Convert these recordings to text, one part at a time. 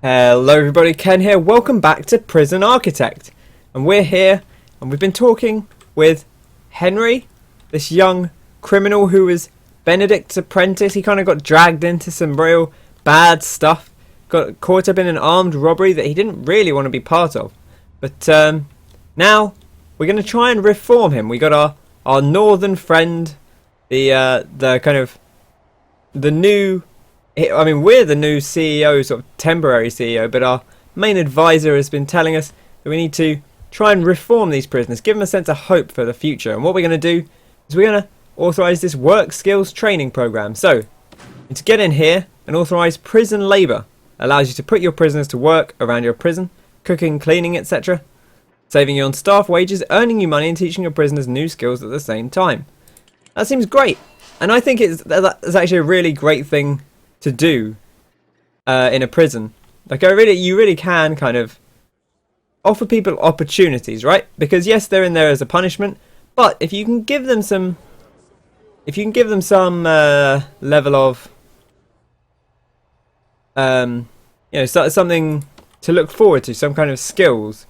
Hello everybody, Ken here. Welcome back to Prison Architect. And we're here and we've been talking with Henry, this young criminal who was Benedict's apprentice. He kind of got dragged into some real bad stuff. Got caught up in an armed robbery that he didn't really want to be part of. But now we're going to try and reform him. We got our northern friend, the kind of the new... I mean, we're the new CEO, sort of temporary CEO, but our main advisor has been telling us that we need to try and reform these prisoners, give them a sense of hope for the future. And what we're going to do is we're going to authorise this work skills training program. So, to get in here and authorise prison labour allows you to put your prisoners to work around your prison, cooking, cleaning, etc., saving you on staff wages, earning you money, and teaching your prisoners new skills at the same time. That seems great, and I think that's actually a really great thing to do in a prison. Like you really can kind of offer people opportunities, right? Because yes, they're in there as a punishment, but if you can give them some level of something to look forward to, some kind of skills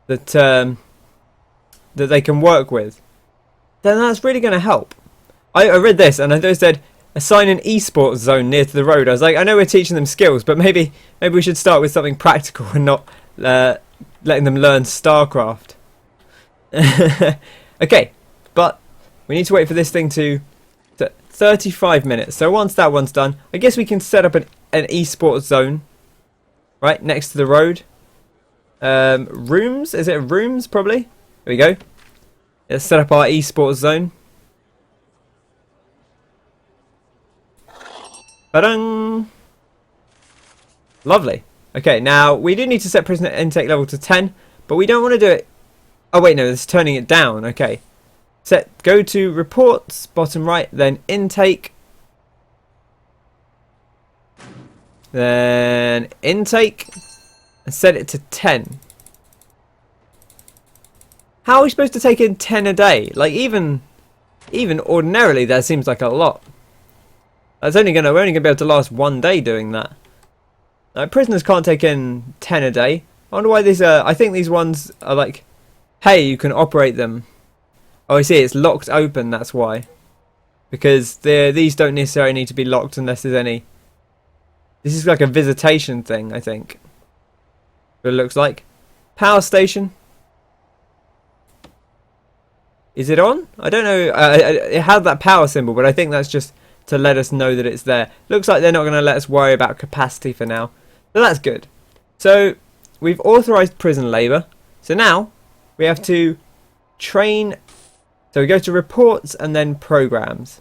that that they can work with, then that's really going to help. I read this and I said assign an esports zone near to the road. I was like, I know we're teaching them skills, but maybe we should start with something practical and not letting them learn StarCraft. Okay, but we need to wait for this thing to 35 minutes. So once that one's done, I guess we can set up an esports zone right next to the road. Rooms? Is it rooms? Probably. There we go. Let's set up our esports zone. Ba-dang! Lovely. Okay, now we do need to set prisoner intake level to 10, but we don't want to do it... Oh wait, no, this is turning it down. Okay. Go to reports, bottom right, then intake. Then intake. And set it to 10. How are we supposed to take in 10 a day? Like even ordinarily that seems like a lot. We're only gonna be able to last one day doing that. Prisoners can't take in 10 a day. I wonder why these are... I think these ones are like, hey, you can operate them. Oh, I see, it's locked open, that's why. Because these don't necessarily need to be locked unless there's any... This is like a visitation thing, I think. What it looks like. Power station. Is it on? I don't know. It had that power symbol, but I think that's just to let us know that it's there. Looks like they're not going to let us worry about capacity for now. So that's good. So we've authorized prison labor. So now we have to train. So we go to reports and then programs.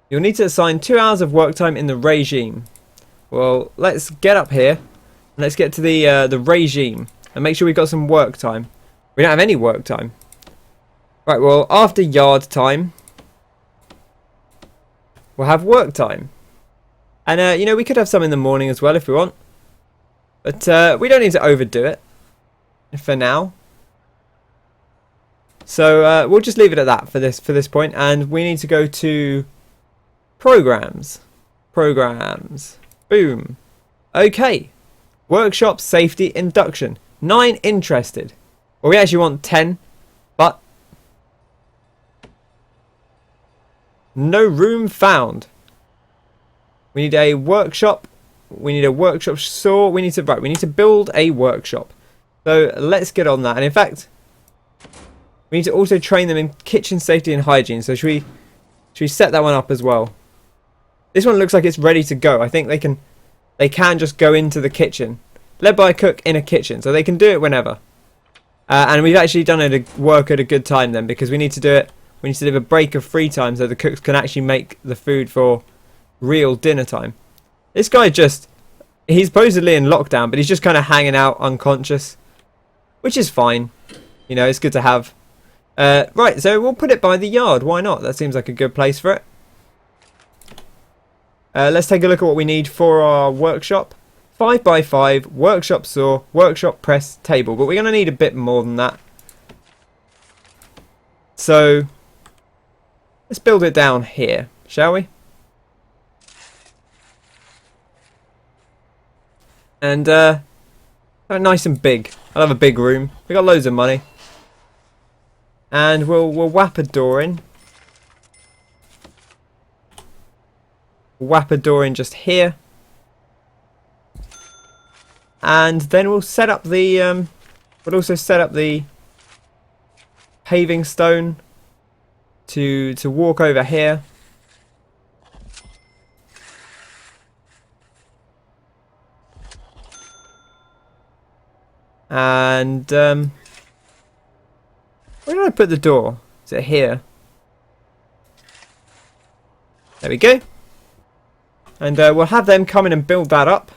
You'll need to assign 2 hours of work time in the regime. Well, let's get up here and let's get to the regime and make sure we've got some work time. We don't have any work time. Right, well, after yard time, we'll have work time. And, we could have some in the morning as well if we want. But we don't need to overdo it for now. So we'll just leave it at that for this point. And we need to go to programs. Programs. Boom. Okay. Workshop safety induction. 9 interested. Well, we actually want 10. But no room found. We need a workshop. We need a workshop saw. We need to build a workshop. So let's get on that. And in fact, we need to also train them in kitchen safety and hygiene. So should we set that one up as well? This one looks like it's ready to go. I think they can just go into the kitchen, led by a cook in a kitchen, so they can do it whenever. And we've actually done it work at a good time then, because we need to do it. We need to leave a break of free time so the cooks can actually make the food for real dinner time. This guy he's supposedly in lockdown, but he's just kind of hanging out unconscious, which is fine. It's good to have. Right, so we'll put it by the yard. Why not? That seems like a good place for it. Let's take a look at what we need for our workshop. 5x5, workshop saw, workshop press table. But we're going to need a bit more than that. So let's build it down here, shall we? And nice and big. I love a big room. We got loads of money. And we'll whap a door in. Whap a door in just here. And then we'll set up the we'll also set up the paving stone to walk over here. And where did I put the door? Is it here? There we go. And we'll have them come in and build that up.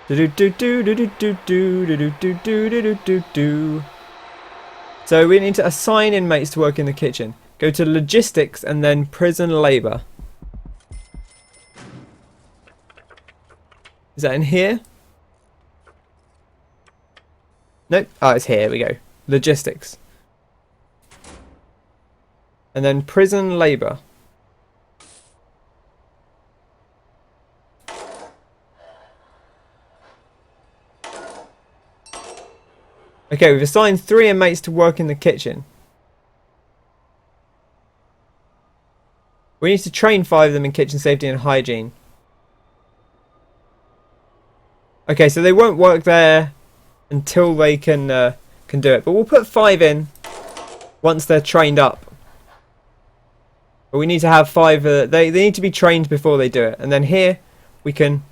So we need to assign inmates to work in the kitchen. Go to logistics and then prison labour. Is that in here? Nope. Oh, it's here. Here we go. Logistics. And then prison labour. Okay, we've assigned 3 inmates to work in the kitchen. We need to train 5 of them in kitchen safety and hygiene. Okay, so they won't work there until they can do it. But we'll put 5 in once they're trained up. But we need to have 5. They need to be trained before they do it. And then here we can,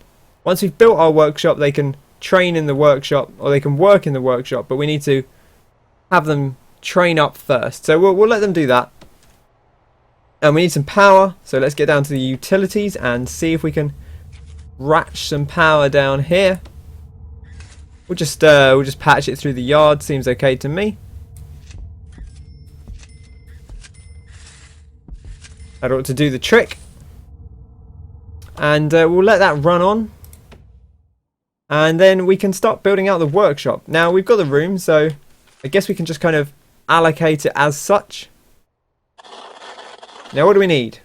once we've built our workshop, they can train in the workshop, or they can work in the workshop. But we need to have them train up first. So we'll let them do that. And we need some power. So let's get down to the utilities and see if we can ratchet some power down here. We'll just patch it through the yard. Seems okay to me. That ought to do the trick. And we'll let that run on. And then we can start building out the workshop. Now we've got the room, so I guess we can just kind of allocate it as such. Now what do we need?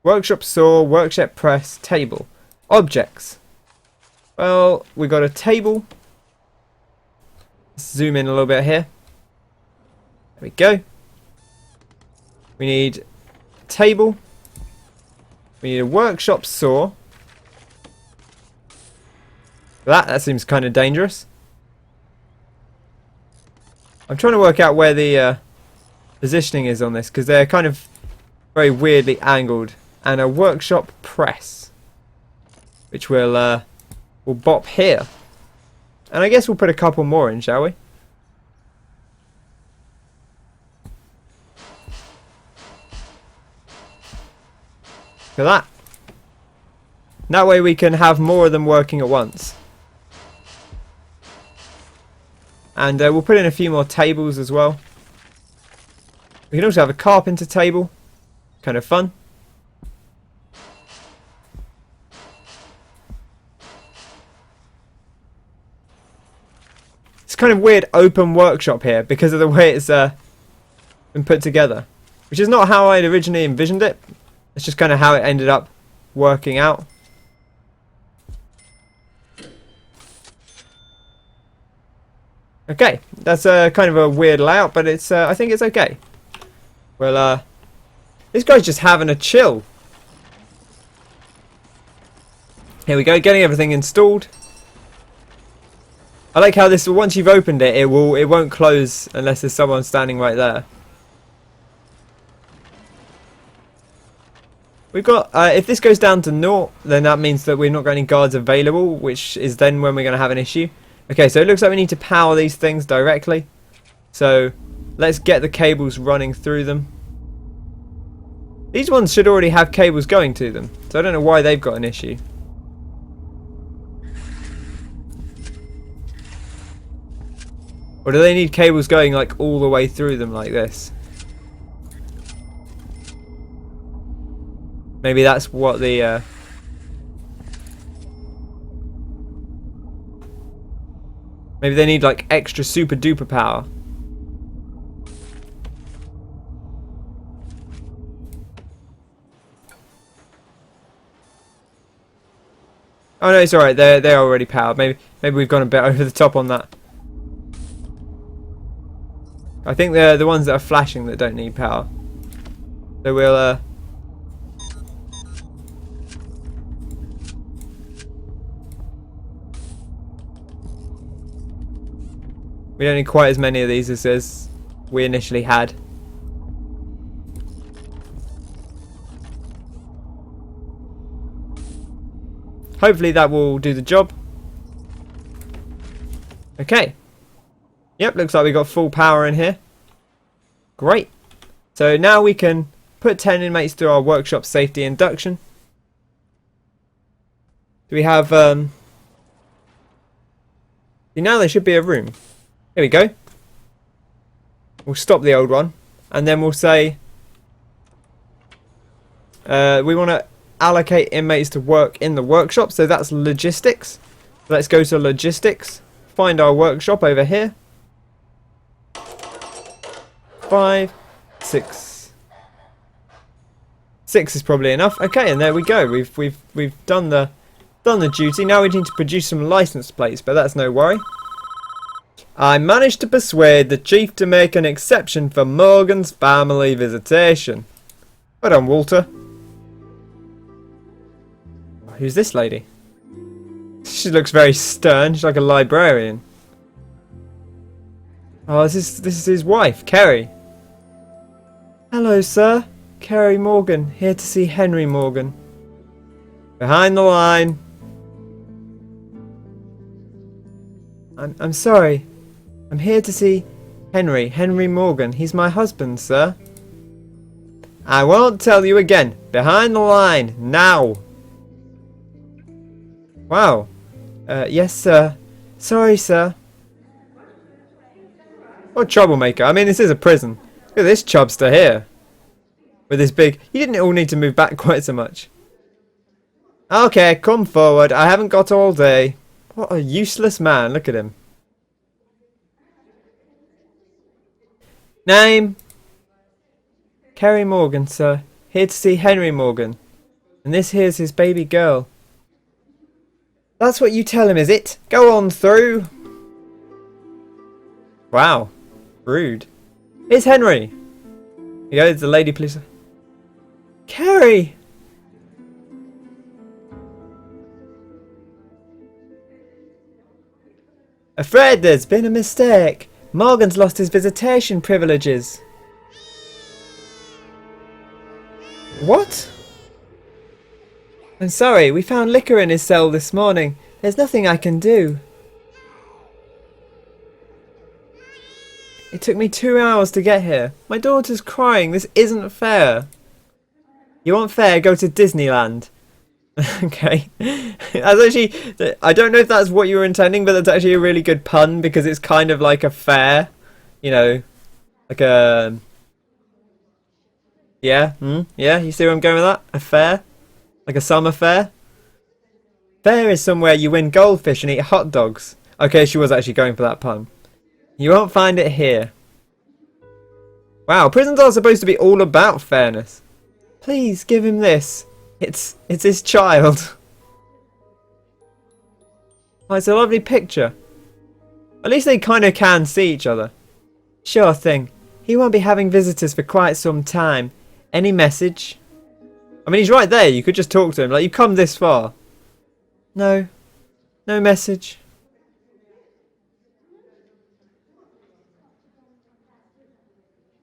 Workshop saw, workshop press, table. Objects. Well, we got a table. Let's zoom in a little bit here. There we go. We need a table. We need a workshop saw. That seems kind of dangerous. I'm trying to work out where the positioning is on this, because they're kind of very weirdly angled. And a workshop press, which we'll bop here. And I guess we'll put a couple more in, shall we? Look at that. That way we can have more of them working at once. And we'll put in a few more tables as well. We can also have a carpenter table. Kind of fun. It's kind of weird open workshop here because of the way it's been put together. Which is not how I'd originally envisioned it. It's just kind of how it ended up working out. Okay, that's kind of a weird layout, but it's I think it's okay. Well, this guy's just having a chill. Here we go, getting everything installed. I like how this, once you've opened it, it won't close unless there's someone standing right there. We've got, if this goes down to 0, then that means that we've not got any guards available, which is then when we're going to have an issue. Okay, so it looks like we need to power these things directly. So let's get the cables running through them. These ones should already have cables going to them, so I don't know why they've got an issue. Or do they need cables going like all the way through them like this? Maybe that's what the maybe they need like extra super duper power. Oh no, it's alright. They're already powered. Maybe we've gone a bit over the top on that. I think they're the ones that are flashing that don't need power. So we'll we don't need quite as many of these as we initially had. Hopefully that will do the job. Okay. Yep, looks like we got full power in here. Great. So now we can put 10 inmates through our workshop safety induction. Do we have now there should be a room. Here we go. We'll stop the old one and then we'll say we want to allocate inmates to work in the workshop, so that's logistics. Let's go to logistics, find our workshop over here. 5, 6. 6 is probably enough. Okay, and there we go. We've done the duty. Now we need to produce some license plates, but that's no worry. I managed to persuade the chief to make an exception for Morgan's family visitation. Well done, Walter. Who's this lady? She looks very stern. She's like a librarian. Oh, this is his wife, Kerry. Hello, sir. Kerry Morgan, here to see Henry Morgan. Behind the line. I'm sorry. I'm here to see Henry Morgan. He's my husband, sir. I won't tell you again. Behind the line, now. Wow. Yes, sir. Sorry, sir. What troublemaker. I mean, this is a prison. Look at this chubster here. With his big... You didn't all need to move back quite so much. Okay, come forward. I haven't got all day. What a useless man. Look at him. Name? Kerry Morgan, sir. Here to see Henry Morgan. And this here's his baby girl. That's what you tell him, is it? Go on through. Wow. Rude. Here's Henry. Here goes the lady police. Kerry! Afraid there's been a mistake. Morgan's lost his visitation privileges. What? I'm sorry, we found liquor in his cell this morning. There's nothing I can do. It took me 2 hours to get here. My daughter's crying. This isn't fair. You want fair? Go to Disneyland. Okay. That's actually... I don't know if that's what you were intending, but that's actually a really good pun because it's kind of like a fair. You know, like a... Yeah? Yeah? You see where I'm going with that? A fair? Like a summer fair? Fair is somewhere you win goldfish and eat hot dogs. Okay, she was actually going for that pun. You won't find it here. Wow, prisons are supposed to be all about fairness. Please give him this. It's his child. Oh, it's a lovely picture. At least they kind of can see each other. Sure thing. He won't be having visitors for quite some time. Any message? I mean, he's right there. You could just talk to him. Like, you've come this far. No. No message.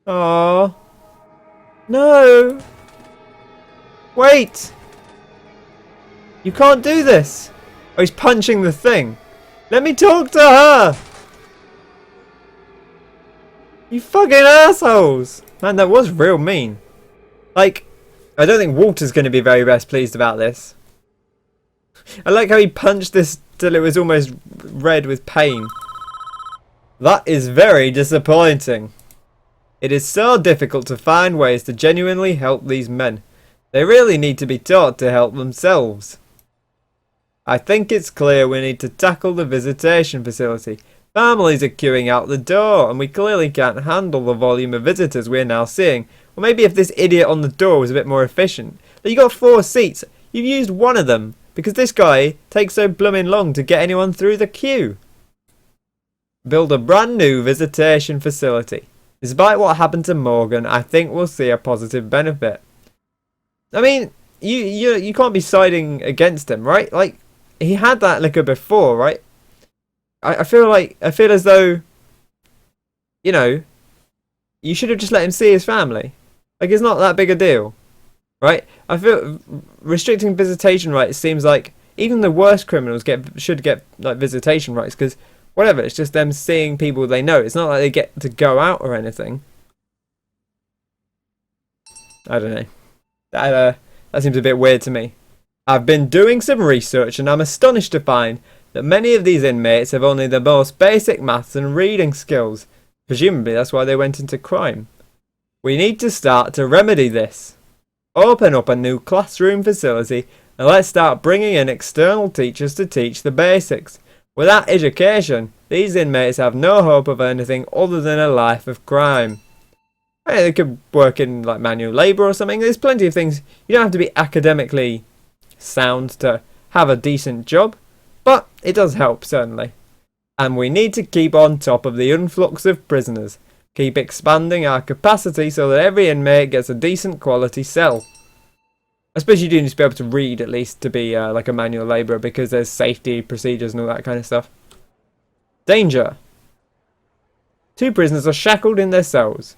Oh. No. Wait. You can't do this. Oh, he's punching the thing. Let me talk to her. You fucking assholes. Man, that was real mean. Like, I don't think Walter's going to be very best pleased about this. I like how he punched this till it was almost red with pain. That is very disappointing. It is so difficult to find ways to genuinely help these men. They really need to be taught to help themselves. I think it's clear we need to tackle the visitation facility. Families are queuing out the door, and we clearly can't handle the volume of visitors we're now seeing. Or maybe if this idiot on the door was a bit more efficient. But you got 4 seats. You've used one of them. because this guy takes so blooming long to get anyone through the queue. Build a brand new visitation facility. Despite what happened to Morgan, I think we'll see a positive benefit. I mean, you can't be siding against him, right? Like, he had that liquor before, right? I feel as though, you know, you should have just let him see his family. Like, it's not that big a deal, right? I feel restricting visitation rights seems like even the worst criminals should get like visitation rights, because whatever, it's just them seeing people they know. It's not like they get to go out or anything. I don't know. That seems a bit weird to me. I've been doing some research and I'm astonished to find that many of these inmates have only the most basic maths and reading skills. Presumably that's why they went into crime. We need to start to remedy this. Open up a new classroom facility and let's start bringing in external teachers to teach the basics. Without education, these inmates have no hope of anything other than a life of crime. Hey, they could work in like manual labour or something. There's plenty of things. You don't have to be academically sound to have a decent job, but it does help, certainly. And we need to keep on top of the influx of prisoners. Keep expanding our capacity so that every inmate gets a decent quality cell. I suppose you do need to be able to read at least to be like a manual labourer, because there's safety procedures and all that kind of stuff. Danger. 2 prisoners are shackled in their cells.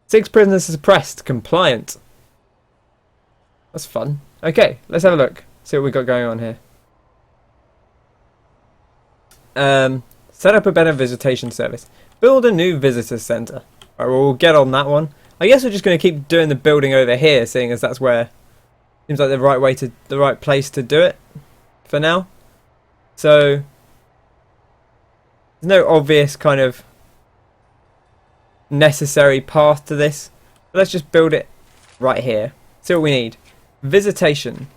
6 prisoners suppressed, compliant. That's fun. Okay, let's have a look. See what we got going on here. Set up a better visitation service. Build a new visitor centre. Alright, well, we'll get on that one. I guess we're just going to keep doing the building over here, seeing as that's where seems like the right place to do it for now. So there's no obvious kind of necessary path to this. But let's just build it right here. See what we need. Visitation.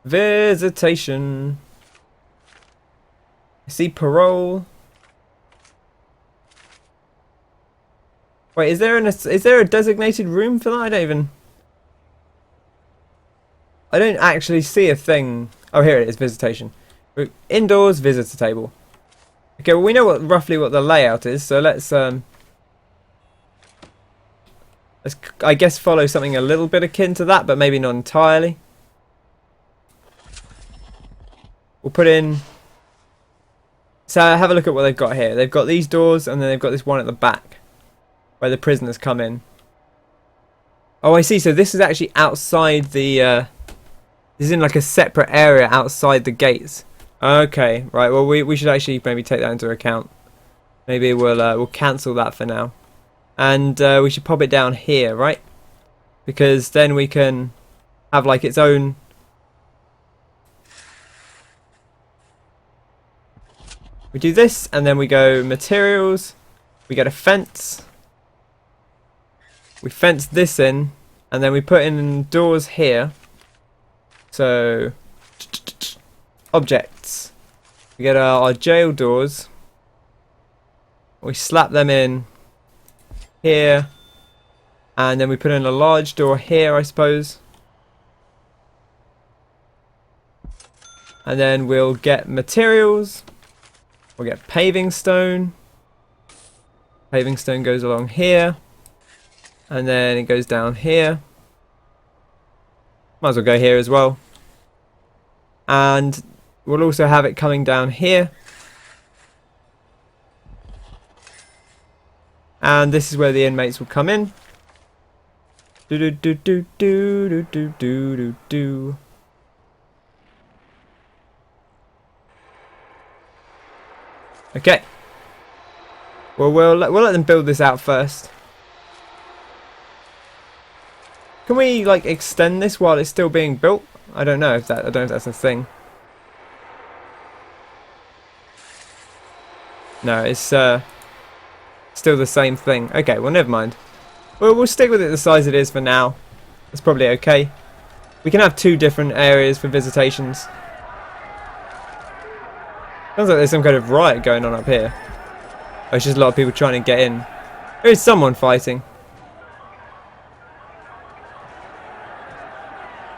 Visitation. I see parole. Wait, is there a designated room for that? I don't actually see a thing. Oh, here it is, visitation. Indoors visitor table. Okay, well we know roughly what the layout is, so let's I guess follow something a little bit akin to that, but maybe not entirely. We'll put in. So have a look at what they've got here. They've got these doors, and then they've got this one at the back, where the prisoners come in. Oh, I see. So this is actually outside the. This is in like a separate area outside the gates. Okay, right. Well, we should actually maybe take that into account. Maybe we'll cancel that for now, and we should pop it down here, right? Because then we can have like its own. We do this, and then we go materials. We get a fence. We fence this in, and then we put in doors here. So, objects. We get our jail doors. We slap them in here, and then we put in a large door here, I suppose. And then we'll get materials. We'll get paving stone. Paving stone goes along here. And then it goes down here. Might as well go here as well. And we'll also have it coming down here. And this is where the inmates will come in. Do do do do do do do do do do. Okay. Well, we'll let them build this out first. Can we like extend this while it's still being built? I don't know if that's a thing. No, it's still the same thing. Okay, well never mind. We'll stick with it the size it is for now. That's probably okay. We can have 2 different areas for visitations. Sounds like there's some kind of riot going on up here. Oh, it's just a lot of people trying to get in. There is someone fighting.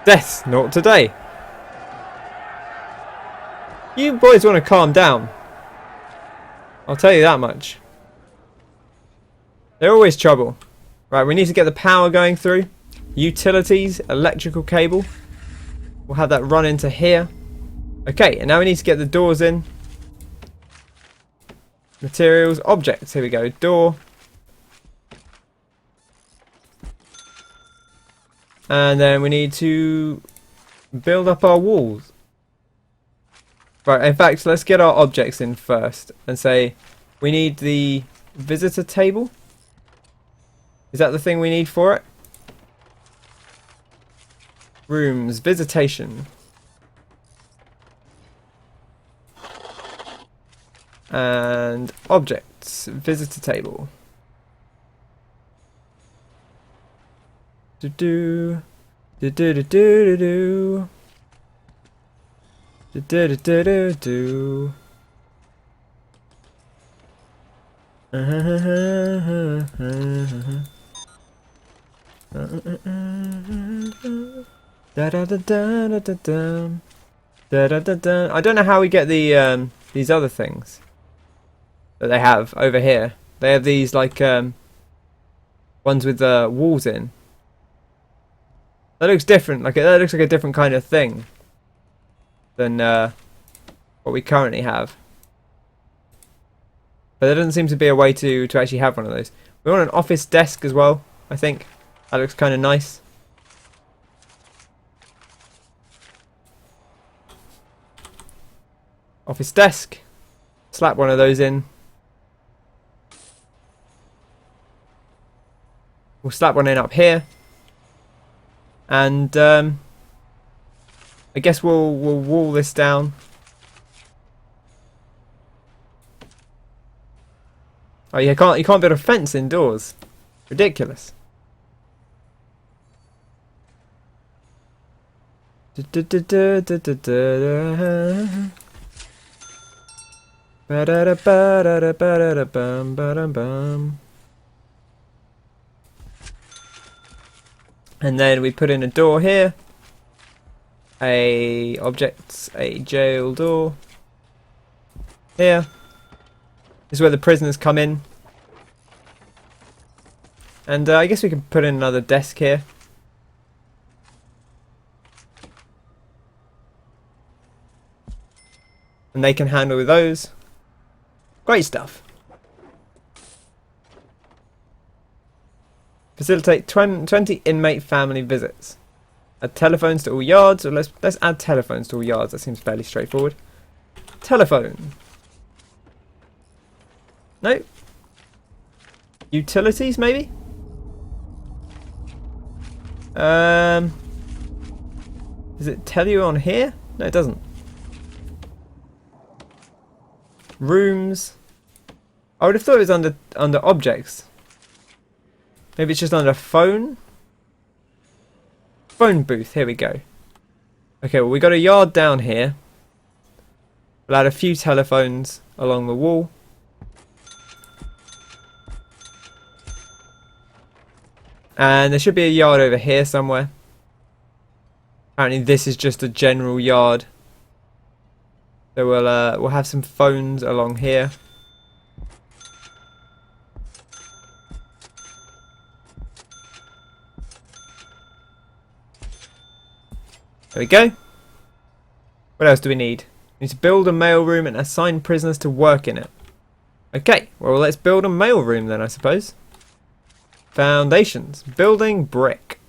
Death, not today. You boys want to calm down. I'll tell you that much. They're always trouble. Right, we need to get the power going through. Utilities, electrical cable. We'll have that run into here. Okay, and now we need to get the doors in. Materials, objects. Here we go. Door. And then we need to build up our walls. Right, in fact, let's get our objects in first and say we need the visitor table. Is that the thing we need for it? Rooms, visitation. And objects, visitor table. Do do do do do do do. Do do do do do. Da da da da da da da da da. I don't know how we get the these other things that they have over here. They have these like ones with the walls in. That looks different. Like that looks like a different kind of thing than what we currently have. But there doesn't seem to be a way to actually have one of those. We want an office desk as well, I think. That looks kind of nice. Office desk. Slap one of those in. We'll slap one in up here. And I guess we'll wall this down. Oh, you can't build a fence indoors. Ridiculous. And then we put in a door here. A jail door. Here. This is where the prisoners come in. And I guess we can put in another desk here. And they can handle those. Great stuff. Facilitate 20 inmate family visits. Add telephones to all yards. Or let's add telephones to all yards. That seems fairly straightforward. Telephone. No. Utilities, maybe? Does it tell you on here? No, it doesn't. Rooms. I would have thought it was under objects. Maybe it's just under phone. Phone booth. Here we go. Okay, well we got a yard down here. We'll add a few telephones along the wall. And there should be a yard over here somewhere. Apparently this is just a general yard. So we'll have some phones along here. There we go. What else do we need? We need to build a mail room and assign prisoners to work in it. Okay, well let's build a mail room then, I suppose. Foundations. Building brick.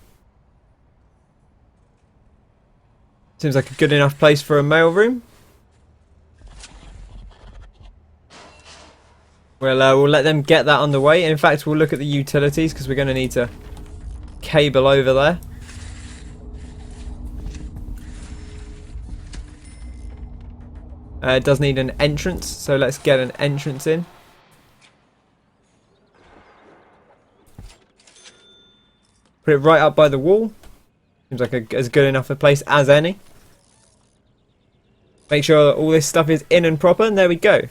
Seems like a good enough place for a mail room. We'll let them get that underway. In fact, we'll look at the utilities because we're going to need to cable over there. It does need an entrance, so let's get an entrance in. Put it right up by the wall. Seems like as good enough a place as any. Make sure all this stuff is in and proper, and there we go.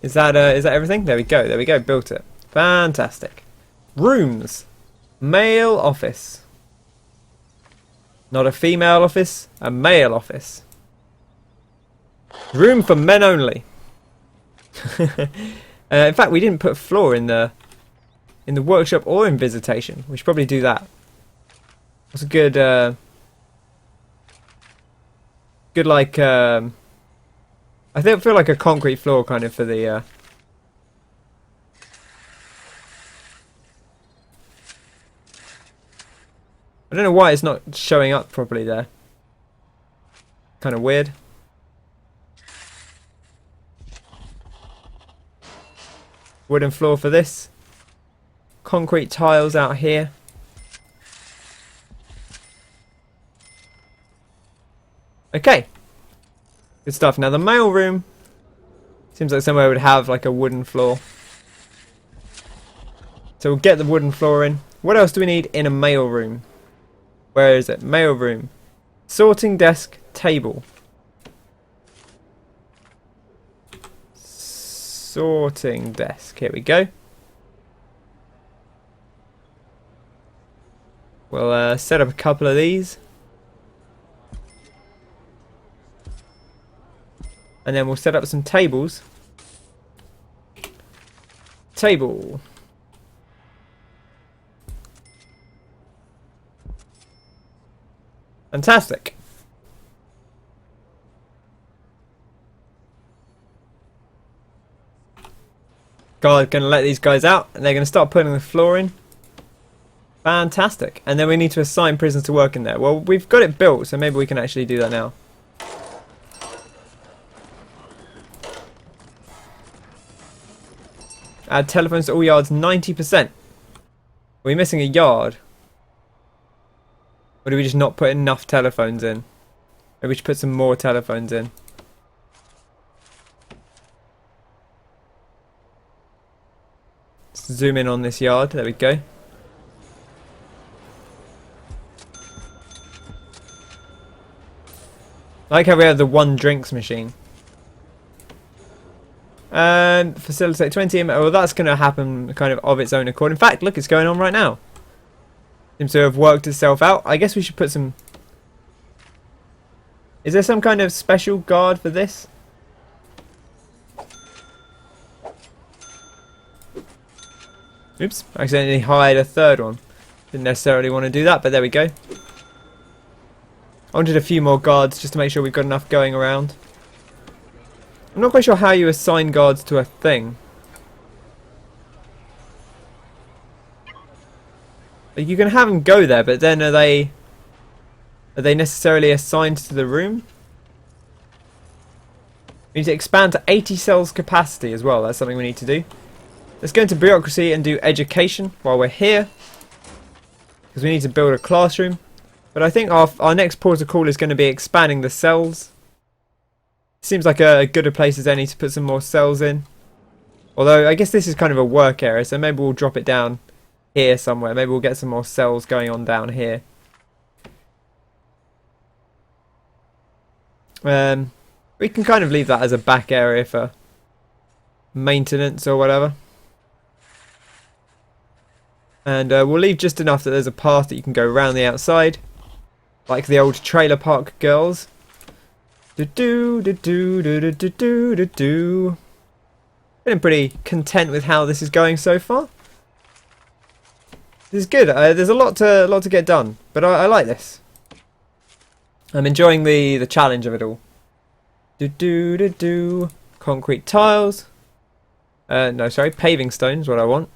Is that everything? There we go. There we go. Built it. Fantastic. Rooms. Male office. Not a female office. A male office. Room for men only. In fact, we didn't put floor in the workshop or in Visitation. We should probably do that. That's a good like I feel like a concrete floor kind of for the I don't know why it's not showing up properly there. Kind of weird. Wooden floor for this. Concrete tiles out here. Okay. Good stuff. Now the mail room seems like somewhere would have like a wooden floor. So we'll get the wooden floor in. What else do we need in a mail room? Where is it? Mail room. Sorting desk, table. Sorting desk. Here we go. We'll set up a couple of these. And then we'll set up some tables. Table. Fantastic. Guard gonna let these guys out and they're gonna start putting the floor in. Fantastic. And then we need to assign prisoners to work in there. Well, we've got it built, so maybe we can actually do that now. Add telephones to all yards 90%. Are we missing a yard? Or do we just not put enough telephones in? Maybe we should put some more telephones in. Let's zoom in on this yard. There we go. I like how we have the one drinks machine. And facilitate 20. Well, that's going to happen kind of its own accord. In fact, look, it's going on right now. Seems to have worked itself out. I guess we should put some... Is there some kind of special guard for this? Oops, I accidentally hired a third one. Didn't necessarily want to do that, but there we go. I wanted a few more guards just to make sure we've got enough going around. I'm not quite sure how you assign guards to a thing. You can have them go there, but then are they necessarily assigned to the room? We need to expand to 80 cells capacity as well. That's something we need to do. Let's go into bureaucracy and do education while we're here, because we need to build a classroom. But I think our next port of call is going to be expanding the cells. Seems like a good a place as any to put some more cells in. Although I guess this is kind of a work area, so maybe we'll drop it down here somewhere. Maybe we'll get some more cells going on down here. We can kind of leave that as a back area for maintenance or whatever. And we'll leave just enough that there's a path that you can go around the outside, like the old trailer park girls. Feeling pretty content with how this is going so far. This is good. There's a lot to get done, but I like this. I'm enjoying the challenge of it all. Concrete tiles. No, sorry, paving stones. What I want.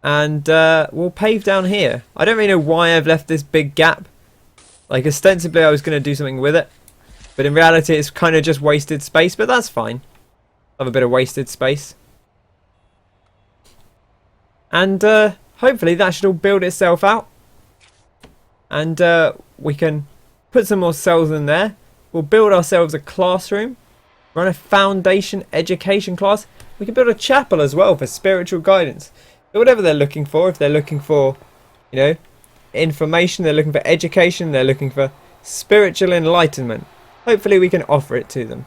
And we'll pave down here. I don't really know why I've left this big gap. Like, ostensibly I was going to do something with it, but in reality it's kind of just wasted space, but that's fine. Have a bit of wasted space. And hopefully that should all build itself out. And we can put some more cells in there. We'll build ourselves a classroom. Run a foundation education class. We can build a chapel as well for spiritual guidance. So whatever they're looking for, if they're looking for, you know, information, they're looking for education, they're looking for spiritual enlightenment, hopefully we can offer it to them.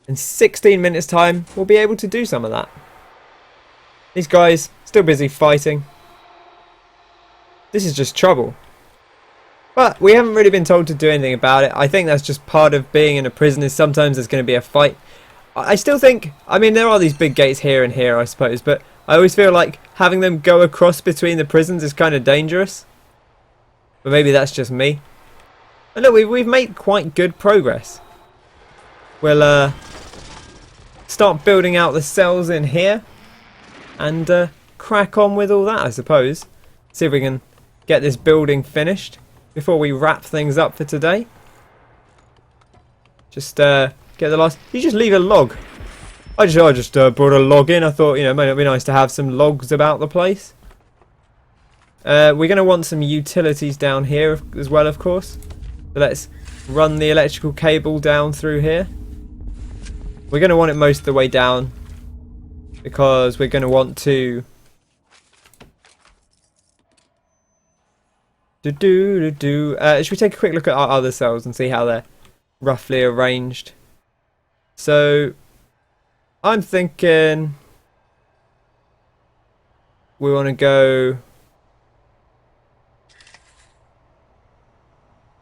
In 16 minutes time, we'll be able to do some of that. These guys, still busy fighting. This is just trouble. But we haven't really been told to do anything about it. I think that's just part of being in a prison, is sometimes there's going to be a fight. I still think, I mean, there are these big gates here and here, I suppose, but I always feel like having them go across between the prisons is kind of dangerous. But maybe that's just me. And look, we've made quite good progress. We'll start building out the cells in here and crack on with all that, I suppose. See if we can get this building finished before we wrap things up for today. Just get the last... You just leave a log. I just brought a log in. I thought, you know, it might be nice to have some logs about the place. We're going to want some utilities down here as well, of course. So let's run the electrical cable down through here. We're going to want it most of the way down because we're going to want to... Should we take a quick look at our other cells and see how they're roughly arranged? So I'm thinking we want to go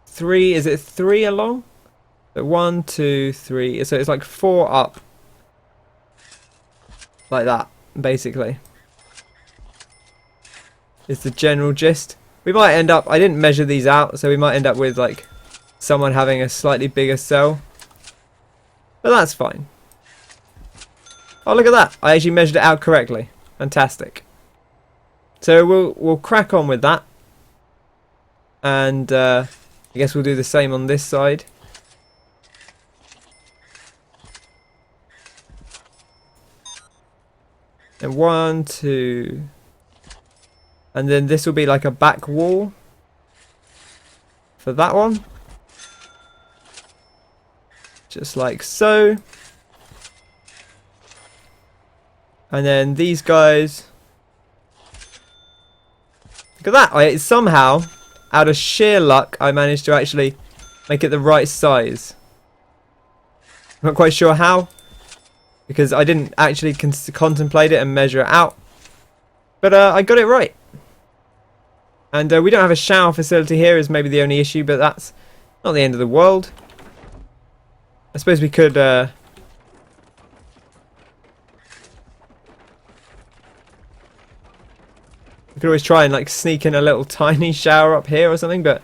3. Is it 3 along? So 1, 2, 3. So it's like 4 up, like that, basically. Is the general gist. We might end up, I didn't measure these out, so we might end up with like someone having a slightly bigger cell. But that's fine. Oh, look at that. I actually measured it out correctly. Fantastic. So we'll crack on with that. And I guess we'll do the same on this side. And 1, 2... And then this will be like a back wall for that one. Just like so. And then these guys. Look at that. Somehow, out of sheer luck, I managed to actually make it the right size. I'm not quite sure how, because I didn't actually contemplate it and measure it out. But I got it right. And we don't have a shower facility here, is maybe the only issue, but that's not the end of the world. I suppose we could... we could always try and like sneak in a little tiny shower up here or something, but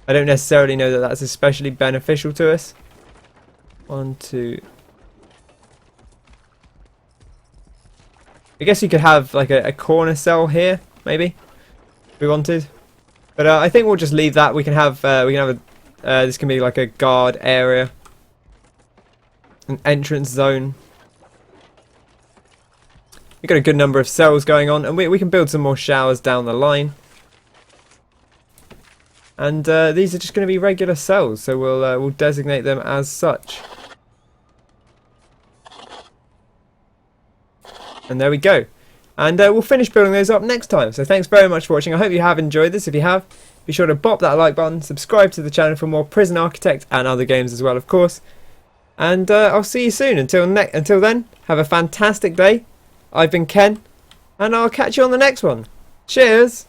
I don't necessarily know that that's especially beneficial to us. 1, 2... I guess you could have like a corner cell here, maybe, if we wanted. But I think we'll just leave that. We can have this can be like a guard area, an entrance zone. We've got a good number of cells going on, and we can build some more showers down the line. And these are just going to be regular cells, so we'll designate them as such. And there we go. And we'll finish building those up next time. So thanks very much for watching. I hope you have enjoyed this. If you have, be sure to bop that like button. Subscribe to the channel for more Prison Architect and other games as well, of course. And I'll see you soon. Until then, have a fantastic day. I've been Ken, and I'll catch you on the next one. Cheers!